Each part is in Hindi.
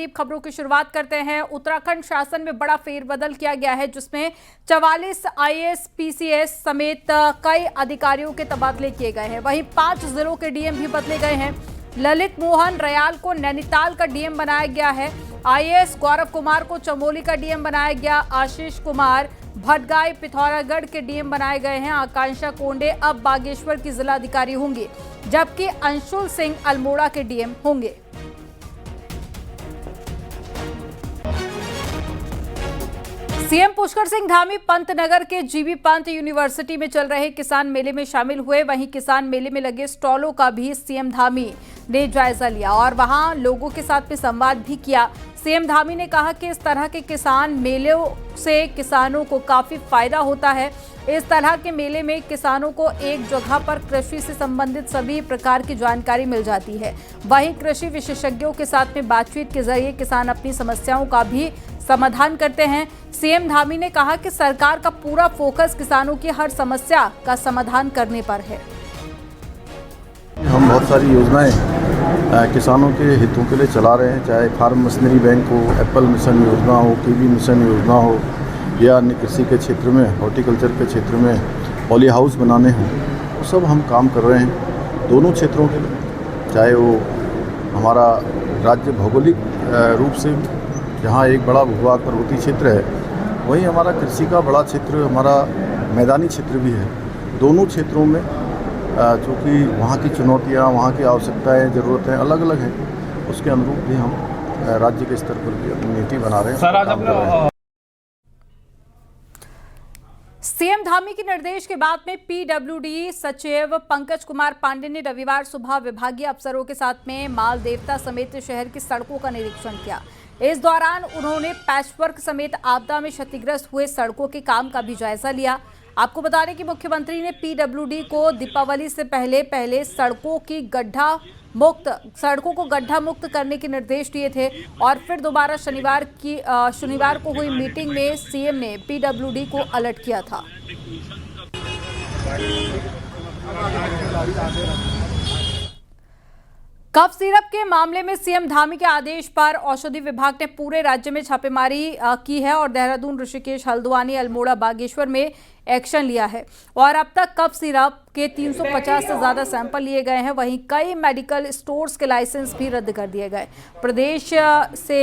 खबरों की शुरुआत करते हैं। उत्तराखंड शासन में बड़ा फेरबदल किया गया है, जिसमें 44 आईएएस पीसीएस समेत कई अधिकारियों के तबादले किए गए हैं। वहीं 5 जिलों के डीएम भी बदले गए हैं। ललित मोहन रयाल को नैनीताल का डीएम बनाया गया है। आईएएस गौरव कुमार को चमोली का डीएम बनाया गया। आशीष कुमार भटगाई पिथौरागढ़ के डीएम बनाए गए हैं। आकांक्षा कोंडे अब बागेश्वर की जिलाधिकारी होंगी, जबकि अंशुल सिंह अल्मोड़ा के डीएम होंगे। सीएम पुष्कर सिंह धामी पंतनगर के जीबी पंत यूनिवर्सिटी में चल रहे किसान मेले में शामिल हुए। वहीं किसान मेले में लगे स्टॉलों का भी सीएम धामी ने जायजा लिया और वहां लोगों के साथ में संवाद भी किया। सीएम धामी ने कहा कि इस तरह के किसान मेलों से किसानों को काफी फायदा होता है। इस तरह के मेले में किसानों को एक जगह पर कृषि से संबंधित सभी प्रकार की जानकारी मिल जाती है। वहीं कृषि विशेषज्ञों के साथ में बातचीत के जरिए किसान अपनी समस्याओं का भी समाधान करते हैं। सीएम धामी ने कहा कि सरकार का पूरा फोकस किसानों की हर समस्या का समाधान करने पर है। हम बहुत सारी योजनाएं किसानों के हितों के लिए चला रहे हैं, चाहे फार्म मशीनरी बैंक हो, एप्पल मिशन योजना हो, कीवी मिशन योजना हो, या अन्य कृषि के क्षेत्र में, हॉर्टिकल्चर के क्षेत्र में पॉली हाउस बनाने हों, वो सब हम काम कर रहे हैं दोनों क्षेत्रों के लिए। चाहे वो हमारा राज्य भौगोलिक रूप से जहाँ एक बड़ा भूभाग पर्वतीय क्षेत्र है, वहीं हमारा कृषि का बड़ा क्षेत्र, हमारा मैदानी क्षेत्र भी है। दोनों क्षेत्रों में चूँकि वहाँ की चुनौतियाँ, वहाँ की आवश्यकताएं, ज़रूरतें अलग अलग हैं, उसके अनुरूप भी हम राज्य के स्तर पर भी अपनी नीति बना रहे हैं। सीएम धामी के निर्देश के बाद में पीडब्ल्यूडी सचिव पंकज कुमार पांडे ने रविवार सुबह विभागीय अफसरों के साथ में माल देवता समेत शहर की सड़कों का निरीक्षण किया। इस दौरान उन्होंने पैचवर्क समेत आपदा में क्षतिग्रस्त हुए सड़कों के काम का भी जायजा लिया। आपको बता दें कि मुख्यमंत्री ने पीडब्ल्यूडी को दीपावली से पहले सड़कों को गड्ढा मुक्त करने के निर्देश दिए थे और फिर दोबारा शनिवार को हुई मीटिंग में सीएम ने पीडब्ल्यूडी को अलर्ट किया था। कफ सिरप के मामले में सीएम धामी के आदेश पर औषधि विभाग ने पूरे राज्य में छापेमारी की है और देहरादून, ऋषिकेश, हल्द्वानी, अल्मोड़ा, बागेश्वर में एक्शन लिया है और अब तक कफ सिरप के 350 से ज्यादा सैंपल लिए गए हैं। वहीं कई मेडिकल स्टोर्स के लाइसेंस भी रद्द कर दिए गए। प्रदेश से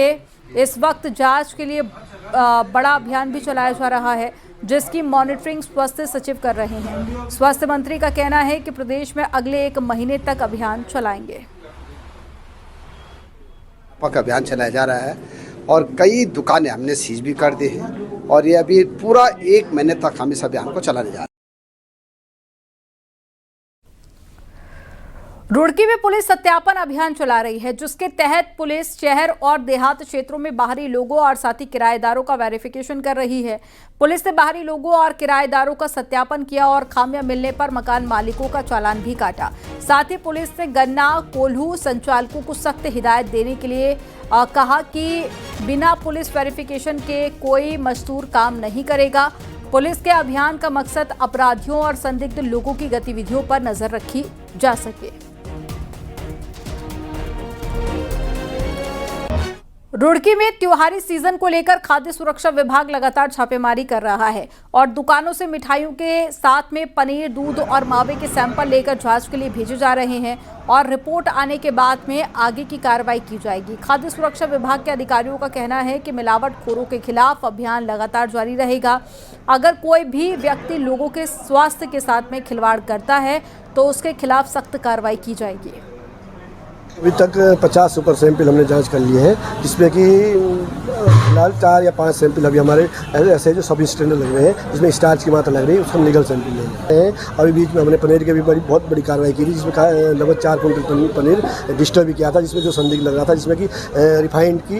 इस वक्त जांच के लिए बड़ा अभियान भी चलाया जा रहा है, जिसकी मॉनिटरिंग स्वास्थ्य सचिव कर रहे हैं। स्वास्थ्य मंत्री का कहना है कि प्रदेश में अगले 1 महीने तक अभियान चलाएंगे। अभियान चलाया जा रहा है और कई दुकानें हमने सीज भी कर दी हैं और ये अभी पूरा 1 महीने तक हम इस अभियान को चलाने जा रहे हैं। रुड़की में पुलिस सत्यापन अभियान चला रही है, जिसके तहत पुलिस शहर और देहात क्षेत्रों में बाहरी लोगों और साथ ही किराएदारों का वेरिफिकेशन कर रही है। पुलिस ने बाहरी लोगों और किराएदारों का सत्यापन किया और खामियां मिलने पर मकान मालिकों का चालान भी काटा। साथ ही पुलिस ने गन्ना कोल्हू संचालकों को सख्त हिदायत देने के लिए कहा कि बिना पुलिस वेरिफिकेशन के कोई मजदूर काम नहीं करेगा। पुलिस के अभियान का मकसद अपराधियों और संदिग्ध लोगों की गतिविधियों पर नजर रखी जा सके। रुड़की में त्योहारी सीजन को लेकर खाद्य सुरक्षा विभाग लगातार छापेमारी कर रहा है और दुकानों से मिठाइयों के साथ में पनीर, दूध और मावे के सैंपल लेकर जांच के लिए भेजे जा रहे हैं और रिपोर्ट आने के बाद में आगे की कार्रवाई की जाएगी। खाद्य सुरक्षा विभाग के अधिकारियों का कहना है कि मिलावटखोरों के खिलाफ अभियान लगातार जारी रहेगा। अगर कोई भी व्यक्ति लोगों के स्वास्थ्य के साथ में खिलवाड़ करता है तो उसके खिलाफ सख्त कार्रवाई की जाएगी। अभी तक 50 सुपर सैंपल हमने जांच कर लिए हैं, जिसमें कि फिलहाल 4 या 5 सैंपल अभी हमारे ऐसे जो सब स्टैंडर्ड लग रहे हैं, जिसमें स्टार्च की मात्रा लग रही है, उसको लीगल सैंपल ले रहे हैं। अभी बीच में हमने पनीर के भी बहुत बड़ी कार्रवाई की थी, जिसमें लगभग 4 कुंटल पनीर डिस्टर्ब भी किया था, जिसमें जो संदिग्ध लग रहा था, जिसमें कि रिफाइंड की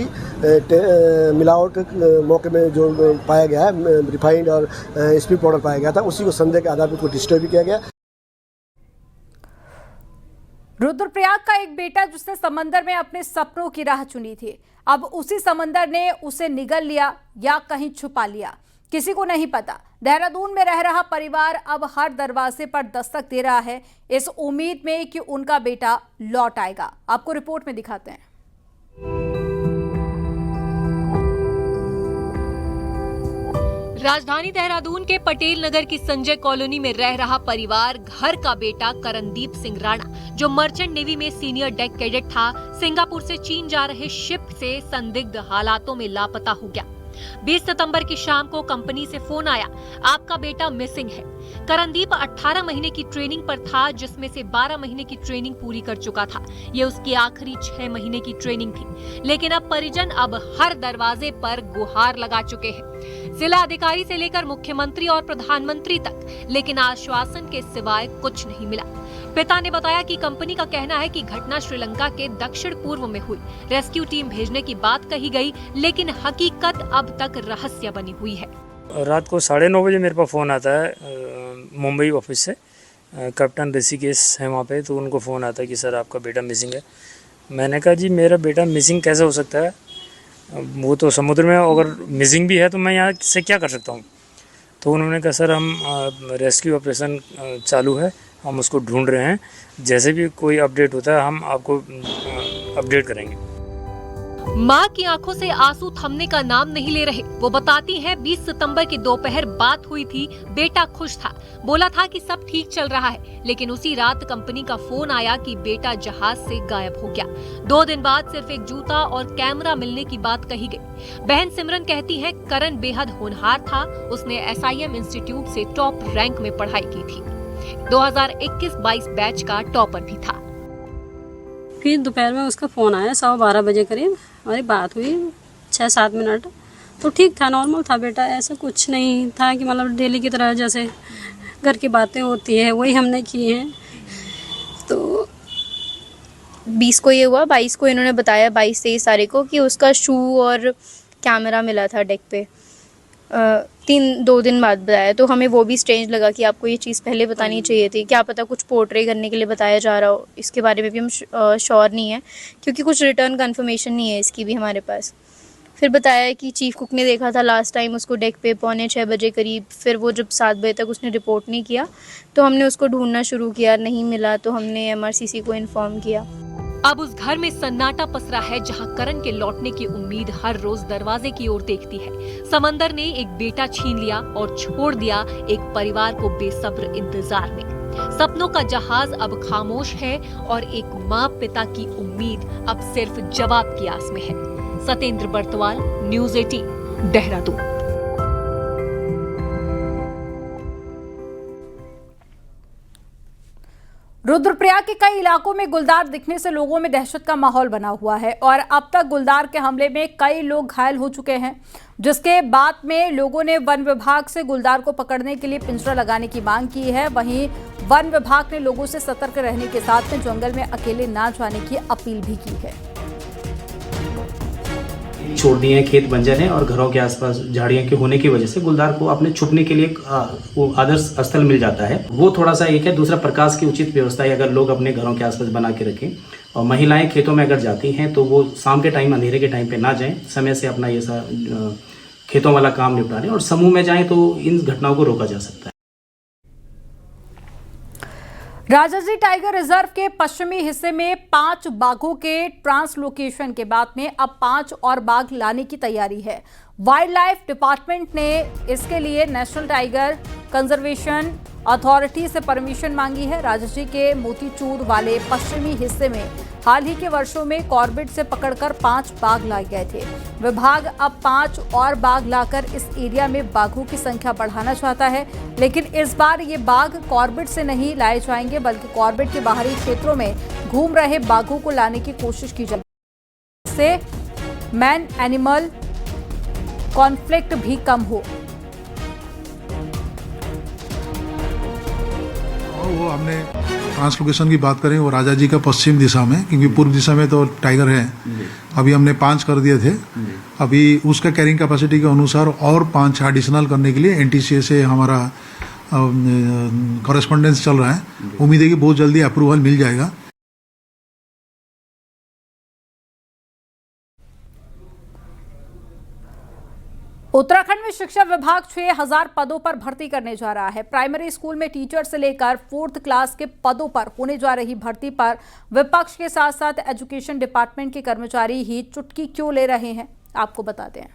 मिलावट मौके में जो पाया गया है, रिफाइंड और स्पीड पाउडर पाया गया था, उसी को संदेह के आधार पर उसको डिस्टर्ब भी किया गया। रुद्रप्रयाग का एक बेटा जिसने समंदर में अपने सपनों की राह चुनी थी, अब उसी समंदर ने उसे निगल लिया या कहीं छुपा लिया, किसी को नहीं पता। देहरादून में रह रहा परिवार अब हर दरवाजे पर दस्तक दे रहा है, इस उम्मीद में कि उनका बेटा लौट आएगा। आपको रिपोर्ट में दिखाते हैं। राजधानी देहरादून के पटेल नगर की संजय कॉलोनी में रह रहा परिवार घर का बेटा करणदीप सिंह राणा, जो मर्चेंट नेवी में सीनियर डेक कैडेट था, सिंगापुर से चीन जा रहे शिप से संदिग्ध हालातों में लापता हो गया। 20 सितंबर की शाम को कंपनी से फोन आया, आपका बेटा मिसिंग है। करणदीप 18 महीने की ट्रेनिंग पर था, जिसमें से 12 महीने की ट्रेनिंग पूरी कर चुका था। ये उसकी आखिरी 6 महीने की ट्रेनिंग थी। लेकिन अब परिजन अब हर दरवाजे पर गुहार लगा चुके हैं, जिला अधिकारी से लेकर मुख्यमंत्री और प्रधानमंत्री तक, लेकिन आश्वासन के सिवाय कुछ नहीं मिला। पिता ने बताया कि कंपनी का कहना है कि घटना श्रीलंका के दक्षिण पूर्व में हुई। रेस्क्यू टीम भेजने की बात कही गई, लेकिन हकीकत अब तक रहस्य बनी हुई है। रात को 9:30 बजे मेरे पास फ़ोन आता है मुंबई ऑफिस से। कैप्टन ऋषिकेश है वहाँ पे, तो उनको फ़ोन आता है कि सर आपका बेटा मिसिंग है। मैंने कहा जी मेरा बेटा मिसिंग कैसे हो सकता है, वो तो समुद्र में, अगर मिसिंग भी है तो मैं यहाँ से क्या कर सकता हूँ। तो उन्होंने कहा सर हम रेस्क्यू ऑपरेशन चालू है, हम उसको ढूंढ रहे हैं, जैसे भी कोई अपडेट होता है हम आपको अपडेट करेंगे। माँ की आंखों से आंसू थमने का नाम नहीं ले रहे। वो बताती हैं 20 सितंबर की दोपहर बात हुई थी, बेटा खुश था, बोला था कि सब ठीक चल रहा है, लेकिन उसी रात कंपनी का फोन आया कि बेटा जहाज से गायब हो गया। 2 दिन बाद सिर्फ एक जूता और कैमरा मिलने की बात कही गई। बहन सिमरन कहती है करण बेहद होनहार था, उसने SIM इंस्टीट्यूट से टॉप रैंक में पढ़ाई की थी, 2021-22 बैच का टॉपर भी था। फिर दोपहर में उसका फ़ोन आया 12:15 बजे करीब, हमारी बात हुई 6-7 मिनट, तो ठीक था, नॉर्मल था बेटा, ऐसा कुछ नहीं था कि मतलब डेली की तरह जैसे घर की बातें होती है वही हमने की हैं। तो 20 को ये हुआ, 22 को इन्होंने बताया, 22-23 तारीख को, कि उसका शू और कैमरा मिला था डेक पे। 2 दिन बाद बताया, तो हमें वो भी स्ट्रेंज लगा कि आपको ये चीज़ पहले बतानी चाहिए थी, क्या पता कुछ पोर्ट्रे करने के लिए बताया जा रहा हो। इसके बारे में भी हम श्योर नहीं है, क्योंकि कुछ रिटर्न कंफर्मेशन नहीं है इसकी भी हमारे पास। फिर बताया कि चीफ कुक ने देखा था लास्ट टाइम उसको डेक पे 5:45 बजे करीब। फिर वो जब 7 बजे तक उसने रिपोर्ट नहीं किया तो हमने उसको ढूंढना शुरू किया, नहीं मिला तो हमने MRCC को इन्फॉर्म किया। अब उस घर में सन्नाटा पसरा है, जहां करण के लौटने की उम्मीद हर रोज दरवाजे की ओर देखती है। समंदर ने एक बेटा छीन लिया और छोड़ दिया एक परिवार को बेसब्र इंतजार में। सपनों का जहाज अब खामोश है और एक माँ पिता की उम्मीद अब सिर्फ जवाब की आस में है। सतेंद्र बर्तवाल, न्यूज़ 18, देहरादून। रुद्रप्रयाग के कई इलाकों में गुलदार दिखने से लोगों में दहशत का माहौल बना हुआ है और अब तक गुलदार के हमले में कई लोग घायल हो चुके हैं, जिसके बाद में लोगों ने वन विभाग से गुलदार को पकड़ने के लिए पिंजरा लगाने की मांग की है। वहीं वन विभाग ने लोगों से सतर्क रहने के साथ में जंगल में अकेले ना जाने की अपील भी की है। छोड़ दिए हैं, खेत बंजर हैं और घरों के आसपास झाड़ियों के होने की वजह से गुलदार को अपने छुपने के लिए वो आदर्श स्थल मिल जाता है। वो थोड़ा सा एक है। दूसरा, प्रकाश की उचित व्यवस्था है, अगर लोग अपने घरों के आसपास बना के रखें। और महिलाएं खेतों में अगर जाती हैं तो वो शाम के टाइम, अंधेरे के टाइम पे ना जाएं, समय से अपना ये सा खेतों वाला काम निपटा लें और समूह में जाएं तो इन घटनाओं को रोका जा सकता है। राजाजी टाइगर रिजर्व के पश्चिमी हिस्से में 5 बाघों के ट्रांसलोकेशन के बाद में अब 5 और बाघ लाने की तैयारी है। वाइल्ड लाइफ डिपार्टमेंट ने इसके लिए नेशनल टाइगर कंजर्वेशन अथॉरिटी से परमिशन मांगी है। राजाजी के मोतीचूर वाले पश्चिमी हिस्से में हाल ही के वर्षों में कॉर्बेट से पकड़कर 5 बाघ लाए गए थे। विभाग अब 5 और बाघ लाकर इस एरिया में बाघों की संख्या बढ़ाना चाहता है, लेकिन इस बार ये बाघ कॉर्बेट से नहीं लाए जाएंगे, बल्कि कॉर्बेट के बाहरी क्षेत्रों में घूम रहे बाघों को लाने की कोशिश की जाएगी, इससे मैन एनिमल कॉन्फ्लिक्ट भी कम हो। वो हमने ट्रांसलोकेशन की बात करें, वो राजाजी का पश्चिम दिशा में, क्योंकि पूर्व दिशा में तो टाइगर है, अभी हमने 5 कर दिए थे। अभी उसका कैरिंग कैपेसिटी के अनुसार और 5 एडिशनल करने के लिए NTCA से हमारा कॉरेस्पॉन्डेंस चल रहा है। उम्मीद है कि बहुत जल्दी अप्रूवल मिल जाएगा। उत्तराखंड में शिक्षा विभाग 6000 पदों पर भर्ती करने जा रहा है। प्राइमरी स्कूल में टीचर से लेकर 4th क्लास के पदों पर होने जा रही भर्ती पर विपक्ष के साथ साथ एजुकेशन डिपार्टमेंट के कर्मचारी ही चुटकी क्यों ले रहे हैं, आपको बताते हैं।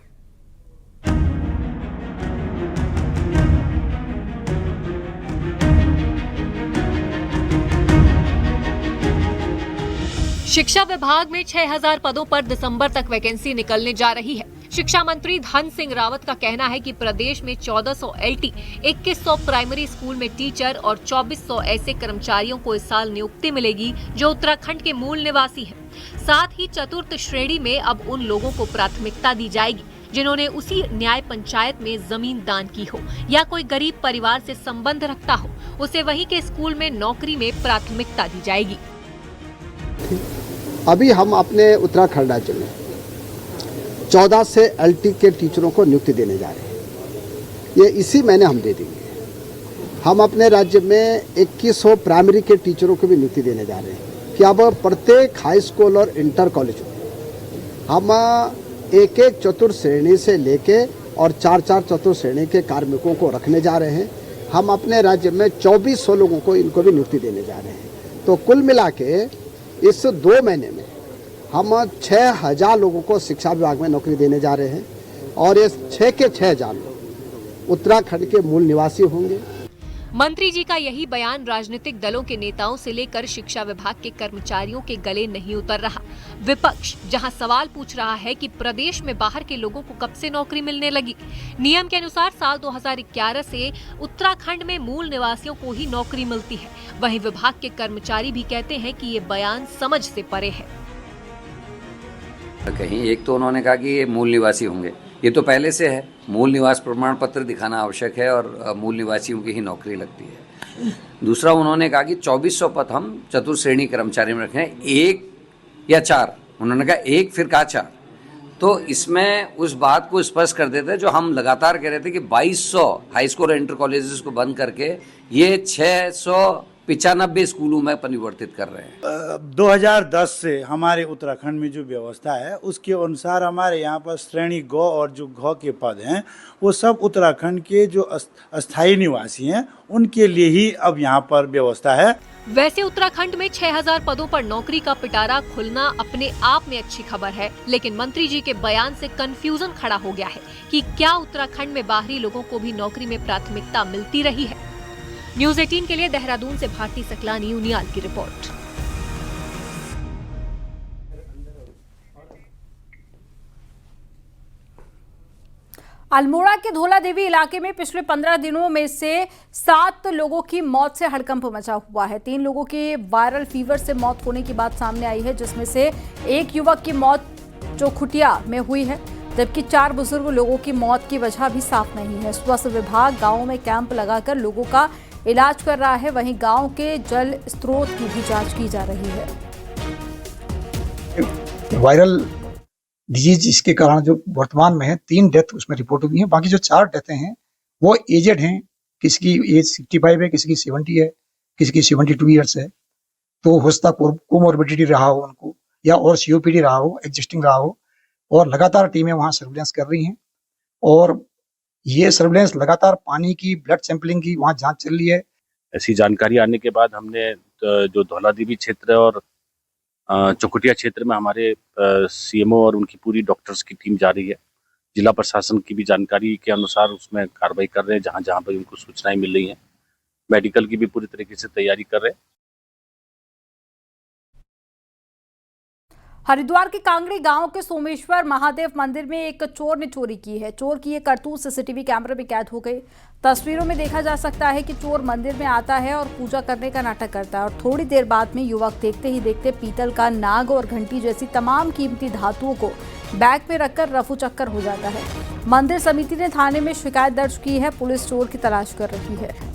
शिक्षा विभाग में 6000 पदों पर दिसंबर तक वैकेंसी निकलने जा रही है। शिक्षा मंत्री धन सिंह रावत का कहना है कि प्रदेश में 1400 LT, 2100 प्राइमरी स्कूल में टीचर और 2400 ऐसे कर्मचारियों को इस साल नियुक्ति मिलेगी जो उत्तराखंड के मूल निवासी हैं। साथ ही चतुर्थ श्रेणी में अब उन लोगों को प्राथमिकता दी जाएगी जिन्होंने उसी न्याय पंचायत में जमीन दान की हो या कोई गरीब परिवार से संबंध रखता हो, उसे वहीं के स्कूल में नौकरी में प्राथमिकता दी जाएगी। अभी हम अपने उत्तराखंड राज्य में 14 से LT के टीचरों को नियुक्ति देने जा रहे हैं। ये इसी महीने हम दे देंगे। हम अपने राज्य में 2100 प्राइमरी के टीचरों को भी नियुक्ति देने जा रहे हैं कि अब प्रत्येक हाई स्कूल और इंटर कॉलेज में हम एक चतुर्थ श्रेणी से लेके और 4 चतुर्थ श्रेणी के कार्मिकों को रखने जा रहे हैं। हम अपने राज्य में 2400 लोगों को इनको भी नियुक्ति देने जा रहे हैं। तो कुल मिला के इस 2 महीने में हम 6000 लोगों को शिक्षा विभाग में नौकरी देने जा रहे हैं और ये 6 के 6000 लोग उत्तराखंड के मूल निवासी होंगे। मंत्री जी का यही बयान राजनीतिक दलों के नेताओं से लेकर शिक्षा विभाग के कर्मचारियों के गले नहीं उतर रहा। विपक्ष जहां सवाल पूछ रहा है कि प्रदेश में बाहर के लोगों को कब से नौकरी मिलने लगी। नियम के अनुसार साल 2011 से उत्तराखंड में मूल निवासियों को ही नौकरी मिलती है। वहीं विभाग के कर्मचारी भी कहते हैं कि ये बयान समझ से परे है। कहीं एक तो उन्होंने कहा कि ये मूल निवासी होंगे, ये तो पहले से है। मूल निवास प्रमाण पत्र दिखाना आवश्यक है और मूल निवासियों की ही नौकरी लगती है। दूसरा, उन्होंने कहा कि 2400 पद हम चतुर्थ श्रेणी कर्मचारी में रखें, 1 या 4। उन्होंने कहा 1, फिर कहा 4। तो इसमें उस बात को स्पष्ट कर देते जो हम लगातार कह रहे थे कि 2200 हाई स्कूल और इंटर कॉलेजेस को बंद करके ये 695 स्कूलों में परिवर्तित कर रहे हैं। 2010 से हमारे उत्तराखंड में जो व्यवस्था है उसके अनुसार हमारे यहाँ पर श्रेणी ग और जो घ के पद हैं वो सब उत्तराखंड के जो अस्थायी निवासी हैं उनके लिए ही अब यहाँ पर व्यवस्था है। वैसे उत्तराखंड में 6000 पदों पर नौकरी का पिटारा खुलना अपने आप में अच्छी खबर है, लेकिन मंत्री जी के बयान से कंफ्यूजन खड़ा हो गया है कि क्या उत्तराखंड में बाहरी लोगों को भी नौकरी में प्राथमिकता मिलती रही है। न्यूज़ 18 के लिए देहरादून से भारती सकलानी उनियाल की रिपोर्ट। अल्मोड़ा के धौला देवी इलाके में पिछले 15 दिनों में से 7 लोगों की मौत से हड़कंप मचा हुआ है। 3 लोगों की वायरल फीवर से मौत होने की बात सामने आई है, जिसमें से एक युवक की मौत चौखुटिया में हुई है, जबकि 4 बुजुर्ग लोगों की मौत की वजह भी साफ नहीं है। स्वास्थ्य विभाग गाँव में कैंप लगाकर लोगों का इलाज कर रहा है, वहीं गांव के जल स्रोत की भी जांच की जा रही है। वायरल डिजीज इसके कारण जो वर्तमान में है 3 डेथ उसमें रिपोर्ट हुई है। बाकी जो 4 डेथें हैं वो एजेड हैं, किसी की एज 65 है, किसी की 70 है, किसी की 72 ईयर्स है। तो हो सकता कोमोर्बिडिटी रहा हो उनको या और COPD रहा हो, एग्जिस्टिंग रहा हो, और लगातार टीमें वहाँ सर्विलेंस कर रही हैं और ये सर्विलेंस लगातार पानी की ब्लड सैंपलिंग की वहाँ जांच चल रही है। ऐसी जानकारी आने के बाद हमने जो धौला देवी क्षेत्र और चौखुटिया क्षेत्र में हमारे CMO और उनकी पूरी डॉक्टर्स की टीम जा रही है। जिला प्रशासन की भी जानकारी के अनुसार उसमें कार्रवाई कर रहे हैं जहाँ जहाँ पर उनको सूचनाएं मिल रही हैं। मेडिकल की भी पूरी तरीके से तैयारी कर रहे हैं। हरिद्वार के कांगड़ी गांव के सोमेश्वर महादेव मंदिर में एक चोर ने चोरी की है। चोर की ये करतूत CCTV कैमरे में कैद हो गई। तस्वीरों में देखा जा सकता है कि चोर मंदिर में आता है और पूजा करने का नाटक करता है और थोड़ी देर बाद में युवक देखते ही देखते पीतल का नाग और घंटी जैसी तमाम कीमती धातुओं को बैग में रखकर रफू चक्कर हो जाता है। मंदिर समिति ने थाने में शिकायत दर्ज की है। पुलिस चोर की तलाश कर रही है।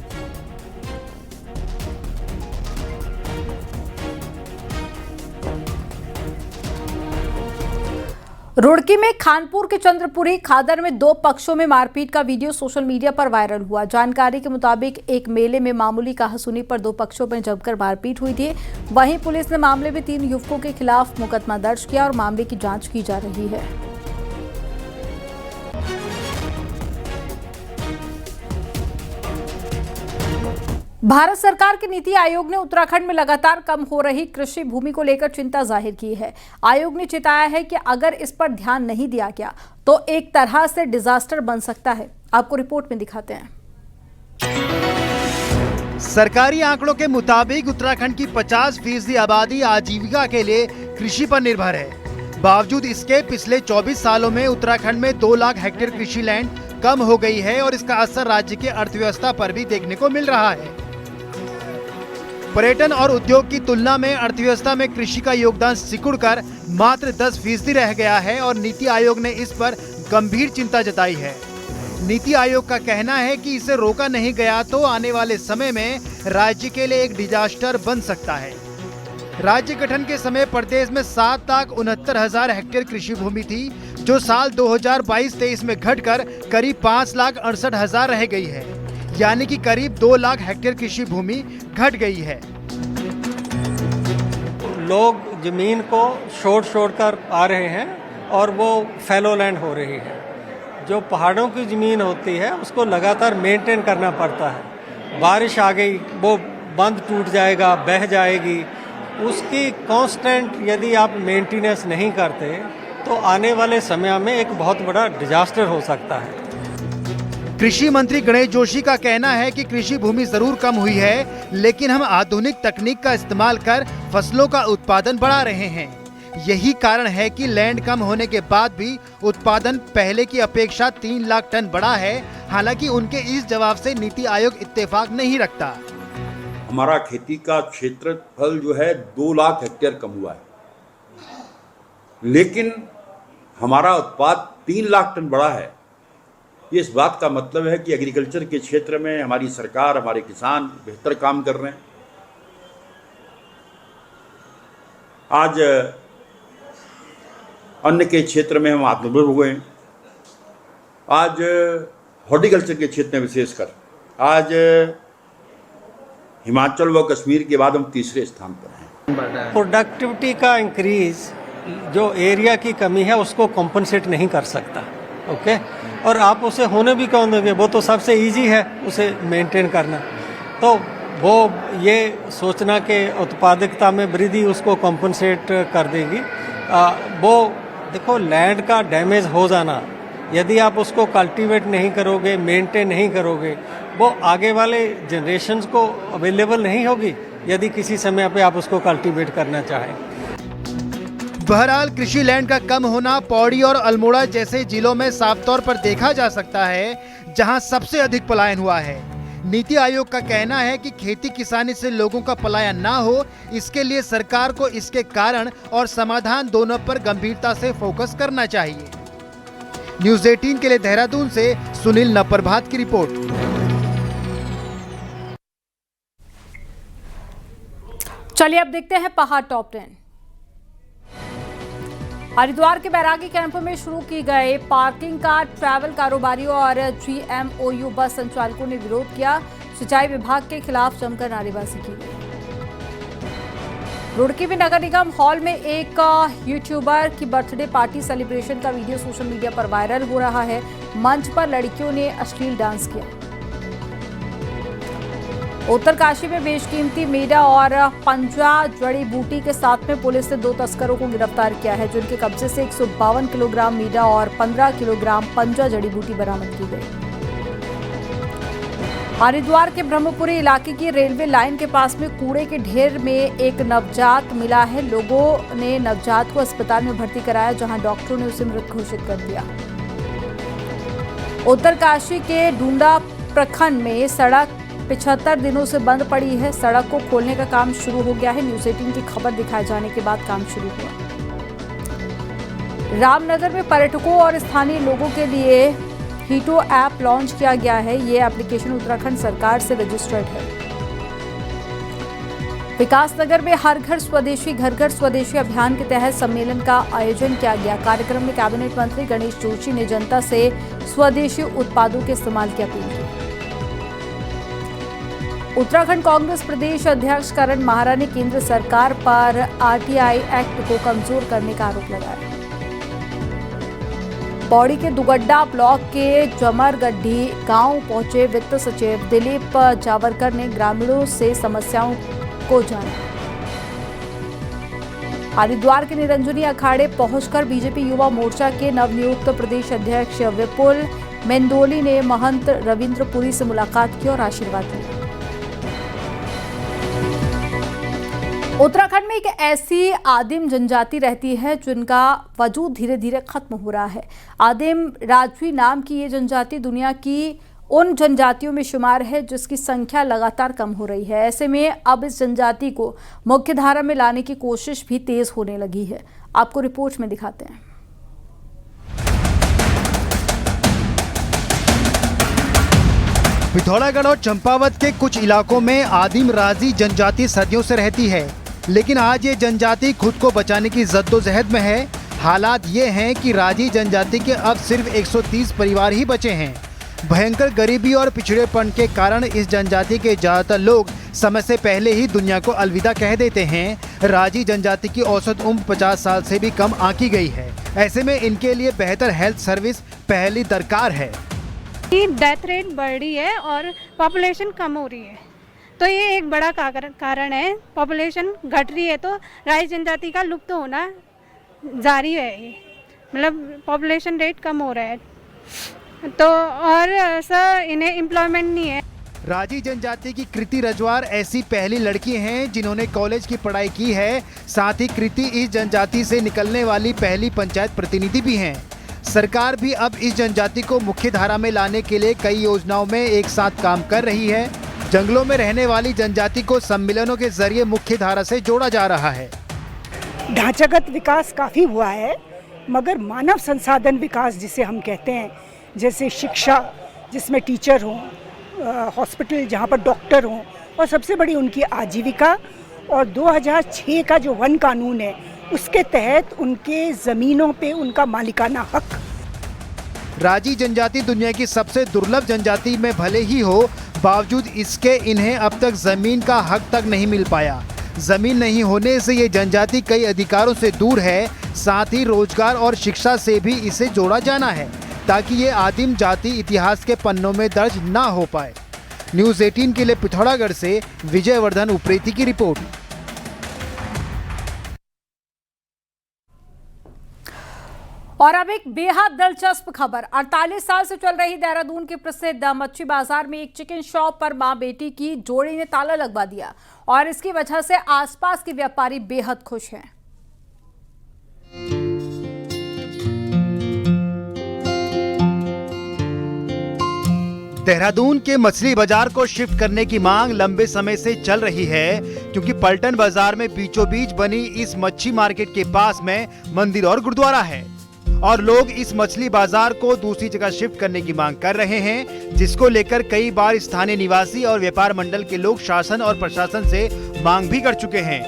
रुड़की में खानपुर के चंद्रपुरी खादर में 2 पक्षों में मारपीट का वीडियो सोशल मीडिया पर वायरल हुआ। जानकारी के मुताबिक एक मेले में मामूली कहासुनी पर 2 पक्षों में जमकर मारपीट हुई थी। वहीं पुलिस ने मामले में 3 युवकों के खिलाफ मुकदमा दर्ज किया और मामले की जांच की जा रही है। भारत सरकार के नीति आयोग ने उत्तराखंड में लगातार कम हो रही कृषि भूमि को लेकर चिंता जाहिर की है। आयोग ने चेताया है कि अगर इस पर ध्यान नहीं दिया गया तो एक तरह से डिजास्टर बन सकता है। आपको रिपोर्ट में दिखाते हैं। सरकारी आंकड़ों के मुताबिक उत्तराखंड की 50% आबादी आजीविका के लिए कृषि पर निर्भर है। बावजूद इसके पिछले 24 सालों में उत्तराखंड में 2 लाख हेक्टेयर कृषि लैंड कम हो गई है और इसका असर राज्य के अर्थव्यवस्था पर भी देखने को मिल रहा है। पर्यटन और उद्योग की तुलना में अर्थव्यवस्था में कृषि का योगदान सिकुड़कर मात्र 10% रह गया है और नीति आयोग ने इस पर गंभीर चिंता जताई है। नीति आयोग का कहना है कि इसे रोका नहीं गया तो आने वाले समय में राज्य के लिए एक डिजास्टर बन सकता है। राज्य गठन के समय प्रदेश में 7,69,000 हेक्टेयर कृषि भूमि थी, जो साल 2022-23 में घटकर करीब 5,68,000 रह गई है, यानी कि करीब 2 लाख हेक्टेयर कृषि भूमि घट गई है। लोग जमीन को छोड़ कर आ रहे हैं और वो फैलो लैंड हो रही है। जो पहाड़ों की ज़मीन होती है उसको लगातार मेंटेन करना पड़ता है। बारिश आ गई, वो बंद टूट जाएगा, बह जाएगी। उसकी कांस्टेंट यदि आप मेंटेनेंस नहीं करते तो आने वाले समय में एक बहुत बड़ा डिजास्टर हो सकता है। कृषि मंत्री गणेश जोशी का कहना है कि कृषि भूमि जरूर कम हुई है, लेकिन हम आधुनिक तकनीक का इस्तेमाल कर फसलों का उत्पादन बढ़ा रहे हैं। यही कारण है कि लैंड कम होने के बाद भी उत्पादन पहले की अपेक्षा 3 लाख टन बढ़ा है। हालांकि उनके इस जवाब से नीति आयोग इत्तेफाक नहीं रखता। हमारा खेती का क्षेत्रफल जो है 2 लाख हेक्टेयर कम हुआ है, लेकिन हमारा उत्पाद 3 लाख टन बढ़ा है। ये इस बात का मतलब है कि एग्रीकल्चर के क्षेत्र में हमारी सरकार, हमारे किसान बेहतर काम कर रहे हैं। आज अन्न के क्षेत्र में हम आत्मनिर्भर हुए हैं। आज हॉर्टिकल्चर के क्षेत्र में विशेषकर आज हिमाचल व कश्मीर के बाद हम तीसरे स्थान पर हैं। प्रोडक्टिविटी का इंक्रीज जो एरिया की कमी है उसको कॉम्पनसेट नहीं कर सकता। ओके, और आप उसे होने भी कौन दोगे? वो तो सबसे इजी है उसे मेंटेन करना। तो वो ये सोचना कि उत्पादकता में वृद्धि उसको कॉम्पनसेट कर देगी, वो देखो लैंड का डैमेज हो जाना, यदि आप उसको कल्टीवेट नहीं करोगे, मेंटेन नहीं करोगे, वो आगे वाले जनरेशन्स को अवेलेबल नहीं होगी यदि किसी समय पे आप उसको कल्टीवेट करना चाहें। बहरहाल कृषि लैंड का कम होना पौड़ी और अल्मोड़ा जैसे जिलों में साफ तौर पर देखा जा सकता है, जहां सबसे अधिक पलायन हुआ है। नीति आयोग का कहना है कि खेती किसानी से लोगों का पलायन ना हो, इसके लिए सरकार को इसके कारण और समाधान दोनों पर गंभीरता से फोकस करना चाहिए। न्यूज़ 18 के लिए देहरादून से सुनील नप्रभात की रिपोर्ट। चलिए अब देखते हैं पहाड़ टॉप 10। हरिद्वार के बैरागी कैंप में शुरू की गए पार्किंग का ट्रैवल कारोबारियों और GMOU बस संचालकों ने विरोध किया। सिंचाई विभाग के खिलाफ जमकर नारेबाजी की गई। रुड़की में नगर निगम हॉल में एक यूट्यूबर की बर्थडे पार्टी सेलिब्रेशन का वीडियो सोशल मीडिया पर वायरल हो रहा है। मंच पर लड़कियों ने अश्लील डांस किया। उत्तरकाशी में बेशकीमती मेढा और पंजा जड़ी बूटी के साथ में पुलिस ने 2 तस्करों को गिरफ्तार किया है, जिनके कब्जे से 152 किलोग्राम मेढा और 15 किलोग्राम पंजा जड़ी बूटी बरामद की गई। हरिद्वार के ब्रह्मपुरी इलाके की रेलवे लाइन के पास में कूड़े के ढेर में एक नवजात मिला है। लोगों ने नवजात को अस्पताल में भर्ती कराया, जहां डॉक्टरों ने उसे मृत घोषित कर दिया। उत्तरकाशी के डूंडा प्रखंड में सड़क 75 दिनों से बंद पड़ी है। सड़क को खोलने का काम शुरू हो गया है। न्यूज़ 18 की खबर दिखाए जाने के बाद काम शुरू हुआ। रामनगर में पर्यटकों और स्थानीय लोगों के लिए हीटो ऐप लॉन्च किया गया है। ये एप्लीकेशन उत्तराखंड सरकार से रजिस्टर्ड है। विकासनगर में हर घर स्वदेशी घर घर स्वदेशी अभियान के तहत सम्मेलन का आयोजन किया गया। कार्यक्रम में कैबिनेट मंत्री गणेश जोशी ने जनता से स्वदेशी उत्पादों के इस्तेमाल की अपील की। उत्तराखंड कांग्रेस प्रदेश अध्यक्ष करण माहरा ने केंद्र सरकार पर RTI एक्ट को कमजोर करने का आरोप लगाया। पौड़ी के दुगड्डा ब्लॉक के जमरगड्ढी गांव पहुंचे वित्त सचिव दिलीप जावरकर ने ग्रामीणों से समस्याओं को जाना। हरिद्वार के निरंजनी अखाड़े पहुंचकर बीजेपी युवा मोर्चा के नवनियुक्त प्रदेश अध्यक्ष विपुल मेंदोली ने महंत रविंद्रपुरी से मुलाकात की और आशीर्वाद लिया। उत्तराखंड में एक ऐसी आदिम जनजाति रहती है जिनका वजूद धीरे धीरे खत्म हो रहा है। आदिम राजवी नाम की ये जनजाति दुनिया की उन जनजातियों में शुमार है जिसकी संख्या लगातार कम हो रही है। ऐसे में अब इस जनजाति को मुख्य धारा में लाने की कोशिश भी तेज होने लगी है। आपको रिपोर्ट में दिखाते हैं। पिथौरागढ़ और चंपावत के कुछ इलाकों में आदिम राजी जनजाति सदियों से रहती है, लेकिन आज ये जनजाति खुद को बचाने की जद्दोजहद में है। हालात ये हैं कि राजी जनजाति के अब सिर्फ 130 परिवार ही बचे हैं। भयंकर गरीबी और पिछड़ेपन के कारण इस जनजाति के ज्यादातर लोग समय से पहले ही दुनिया को अलविदा कह देते हैं। राजी जनजाति की औसत उम्र 50 साल से भी कम आंकी गई है। ऐसे में इनके लिए बेहतर हेल्थ सर्विस पहली दरकार है। डेथ रेट बढ़ रही है और पॉपुलेशन कम हो रही है, तो ये एक बड़ा कारण है। पॉपुलेशन घट रही है तो राजी जनजाति का लुप्त होना जारी है। ये मतलब पॉपुलेशन रेट कम हो रहा है तो और ऐसा इन्हें एम्प्लॉयमेंट नहीं है। राजी जनजाति की कृति रजवार ऐसी पहली लड़की हैं जिन्होंने कॉलेज की पढ़ाई की है। साथ ही कृति इस जनजाति से निकलने वाली पहली पंचायत प्रतिनिधि भी हैं। सरकार भी अब इस जनजाति को मुख्य धारा में लाने के लिए कई योजनाओं में एक साथ काम कर रही है। जंगलों में रहने वाली जनजाति को सम्मेलनों के जरिए मुख्य धारा से जोड़ा जा रहा है। ढांचागत विकास काफ़ी हुआ है, मगर मानव संसाधन विकास जिसे हम कहते हैं, जैसे शिक्षा जिसमें टीचर हों, हॉस्पिटल जहाँ पर डॉक्टर हों, और सबसे बड़ी उनकी आजीविका, और 2006 का जो वन कानून है उसके तहत उनके ज़मीनों पे उनका मालिकाना हक। राजी जनजाति दुनिया की सबसे दुर्लभ जनजाति में भले ही हो, बावजूद इसके इन्हें अब तक जमीन का हक तक नहीं मिल पाया। जमीन नहीं होने से ये जनजाति कई अधिकारों से दूर है। साथ ही रोजगार और शिक्षा से भी इसे जोड़ा जाना है ताकि ये आदिम जाति इतिहास के पन्नों में दर्ज ना हो पाए। न्यूज़ 18 के लिए पिथौरागढ़ से विजयवर्धन उप्रेती की रिपोर्ट। और अब एक बेहद दिलचस्प खबर। 48 साल से चल रही देहरादून के प्रसिद्ध मच्छी बाजार में एक चिकन शॉप पर मां बेटी की जोड़ी ने ताला लगवा दिया और इसकी वजह से आसपास के व्यापारी बेहद खुश हैं। देहरादून के मछली बाजार को शिफ्ट करने की मांग लंबे समय से चल रही है, क्योंकि पलटन बाजार में बीचों बीच बनी इस मच्छी मार्केट के पास में मंदिर और गुरुद्वारा है और लोग इस मछली बाजार को दूसरी जगह शिफ्ट करने की मांग कर रहे हैं, जिसको लेकर कई बार स्थानीय निवासी और व्यापार मंडल के लोग शासन और प्रशासन से मांग भी कर चुके हैं।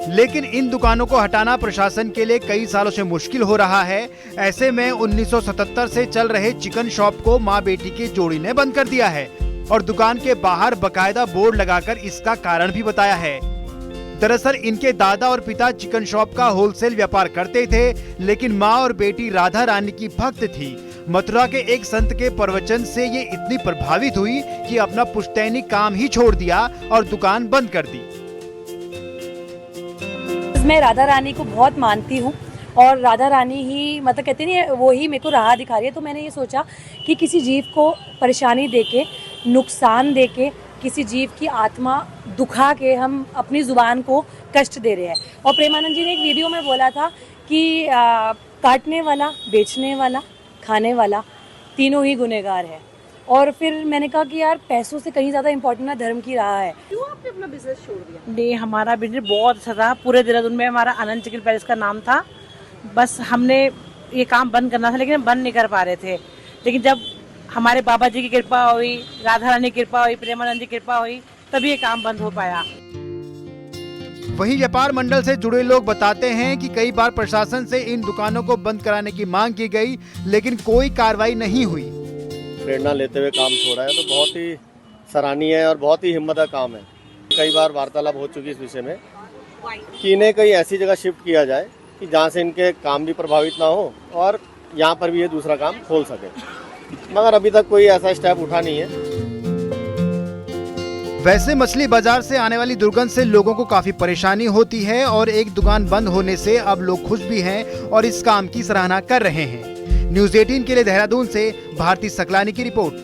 लेकिन इन दुकानों को हटाना प्रशासन के लिए कई सालों से मुश्किल हो रहा है। ऐसे में 1977 से चल रहे चिकन शॉप को मां बेटी की जोड़ी ने बंद कर दिया है और दुकान के बाहर बकायदा बोर्ड लगाकर इसका कारण भी बताया है। दरअसल इनके दादा और पिता चिकन शॉप का होलसेल व्यापार करते थे, लेकिन माँ और बेटी राधा रानी की भक्त थी। मथुरा के एक संत के प्रवचन से ये इतनी प्रभावित हुई कि अपना पुश्तैनी काम ही छोड़ दिया और दुकान बंद कर दी। मैं राधा रानी को बहुत मानती हूँ और राधा रानी ही मतलब कहते नहीं वो ही मेरे को राह दिखा रही है। तो मैंने ये सोचा कि किसी जीव को परेशानी देके, नुकसान देके, किसी जीव की आत्मा दुखा के हम अपनी जुबान को कष्ट दे रहे हैं। और प्रेमानंद जी ने एक वीडियो में बोला था कि काटने वाला, बेचने वाला, खाने वाला तीनों ही गुनहगार है। और फिर मैंने कहा कि यार पैसों से कहीं ज़्यादा इम्पोर्टेंट ना धर्म की राह है। क्यों आपने अपना बिजनेस छोड़ दिया? नहीं, हमारा बिजनेस बहुत अच्छा था। पूरे देहरादून में हमारा आनंद चिकन पैलेस का नाम था। बस हमने ये काम बंद करना था, लेकिन हम बंद नहीं कर पा रहे थे। लेकिन जब हमारे बाबा जी की कृपा हुई, राधा रानी की कृपा हुई, प्रेमानंद जी की कृपा हुई, तभी ये काम बंद हो पाया। वहीं व्यापार मंडल से जुड़े लोग बताते हैं कि कई बार प्रशासन से इन दुकानों को बंद कराने की मांग की गई, लेकिन कोई कार्रवाई नहीं हुई। प्रेरणा लेते हुए काम छोड़ा है तो बहुत ही सराहनीय है और बहुत ही हिम्मत का काम है। कई बार वार्तालाप हो चुकी इस विषय में कि इन्हें कहीं ऐसी जगह शिफ्ट किया जाए कि जहाँ से इनके काम भी प्रभावित ना हो और यहाँ पर भी ये दूसरा काम खोल सके, मगर अभी तक कोई ऐसा स्टेप उठा नहीं है। वैसे मछली बाजार से आने वाली दुर्गंध से लोगों को काफी परेशानी होती है और एक दुकान बंद होने से अब लोग खुश भी हैं और इस काम की सराहना कर रहे हैं। न्यूज़ 18 के लिए देहरादून से भारती सकलानी की रिपोर्ट।